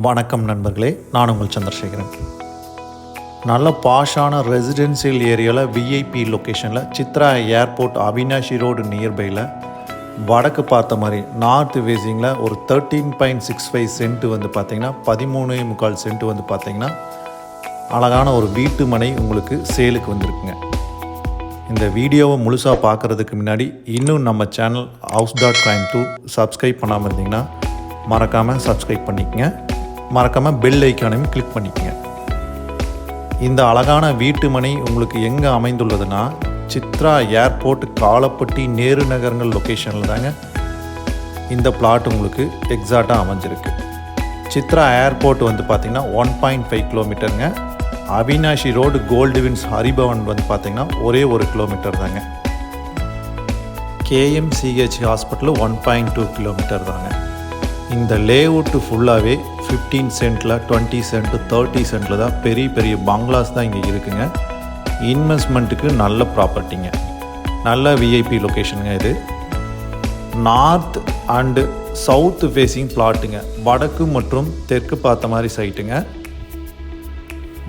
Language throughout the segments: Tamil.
வணக்கம் நண்பர்களே, நான் உங்கள் சந்திரசேகரன். நல்ல பாஷான ரெசிடென்சியல் ஏரியாவில் விஐபி லொக்கேஷனில் சித்ரா ஏர்போர்ட் அவினாஷி ரோடு நியர்பையில் வடக்கு பார்த்த மாதிரி நார்த் ஃபேஸிங்கில் ஒரு 13.65 சென்ட் வந்து பார்த்திங்கன்னா 13.25 சென்ட் வந்து பார்த்திங்கன்னா அழகான ஒரு வீட்டு மனை உங்களுக்கு சேலுக்கு வந்திருக்குங்க. இந்த வீடியோவை முழுசாக பார்க்குறதுக்கு முன்னாடி இன்னும் நம்ம சேனல் house.coimbatore சப்ஸ்கிரைப் பண்ணாமல் இருந்தீங்கன்னா மறக்காமல் சப்ஸ்கிரைப் பண்ணிக்கங்க. மறக்காமல் பெல் ஐக்கானையும் கிளிக் பண்ணிக்கங்க. இந்த அழகான வீட்டு மனை உங்களுக்கு எங்கே அமைந்துள்ளதுன்னா சித்ரா ஏர்போர்ட் காலப்பட்டி நேரு நகரங்கள் லொக்கேஷனில் தாங்க இந்த பிளாட் உங்களுக்கு எக்ஸாக்டாக அமைஞ்சிருக்கு. சித்ரா ஏர்போர்ட் வந்து பார்த்திங்கன்னா 1.5 கிலோமீட்டருங்க. அவினாஷி ரோடு கோல்டு வின்ஸ் ஹரிபவன் வந்து பார்த்திங்கன்னா ஒரே 1 கிலோமீட்டர் தாங்க. KMCH ஹாஸ்பிட்டல் 1.2 கிலோமீட்டர் தாங்க. இந்த லேஅவுட்டு ஃபுல்லாகவே 15 சென்ட்டில் 20 சென்ட் 30 சென்ட்டில் தான் பெரிய பெரிய பங்களாஸ் தான் இங்கே இருக்குங்க. இன்வெஸ்ட்மெண்ட்டுக்கு நல்ல ப்ராப்பர்ட்டிங்க, நல்ல விஐபி லொக்கேஷனுங்க. இது நார்த் அண்டு சவுத் ஃபேஸிங் பிளாட்டுங்க. வடக்கு மற்றும் தெற்கு பார்த்த மாதிரி சைட்டுங்க.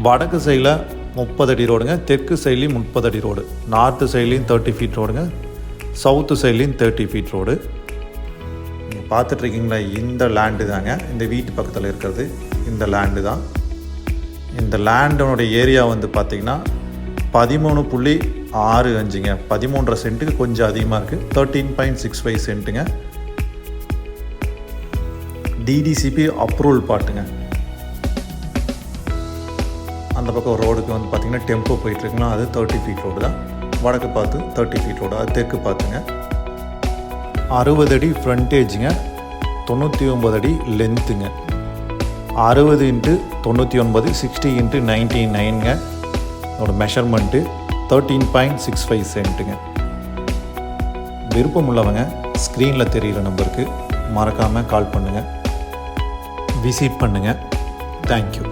வடக்கு சைடில் 30 அடி ரோடுங்க, தெற்கு சைட்லேயும் 30 அடி ரோடு, நார்த்து சைட்லேயும் 30 ஃபீட் ரோடுங்க, சவுத்து சைட்லேயும் 30 ஃபீட் ரோடு. நீங்கள் பார்த்துட்ருக்கீங்களா, இந்த லேண்டு தாங்க இந்த வீட்டு பக்கத்தில் இருக்கிறது. இந்த லேண்டு தான். இந்த லேண்டனுடைய ஏரியா வந்து பார்த்திங்கன்னா 13.65ங்க, 13.5 சென்ட்டுக்கு கொஞ்சம் அதிகமாக இருக்குது. 13.65 சென்ட்டுங்க. DDCP அப்ரூவல் பாட்டுங்க. அந்த பக்கம் ரோடுக்கு வந்து பார்த்திங்கன்னா டெம்போ போயிட்டுருக்குன்னா அது 30 ஃபீட் ரோடு தான். வடக்கு பார்த்து 30 ஃபீட் ரோடு, அது தெற்கு பார்த்துங்க. 60 அடி ஃப்ரண்டேஜுங்க, 99 அடி லென்த்துங்க. 60 × 99 60 × 99ங்க அதோட மெஷர்மெண்ட்டு. 13.65 சென்ட்டுங்க. விருப்பம் உள்ளவங்க ஸ்க்ரீனில் தெரிகிற நம்பருக்கு மறக்காமல் கால் பண்ணுங்கள், விசிட் பண்ணுங்கள். தேங்க்யூ.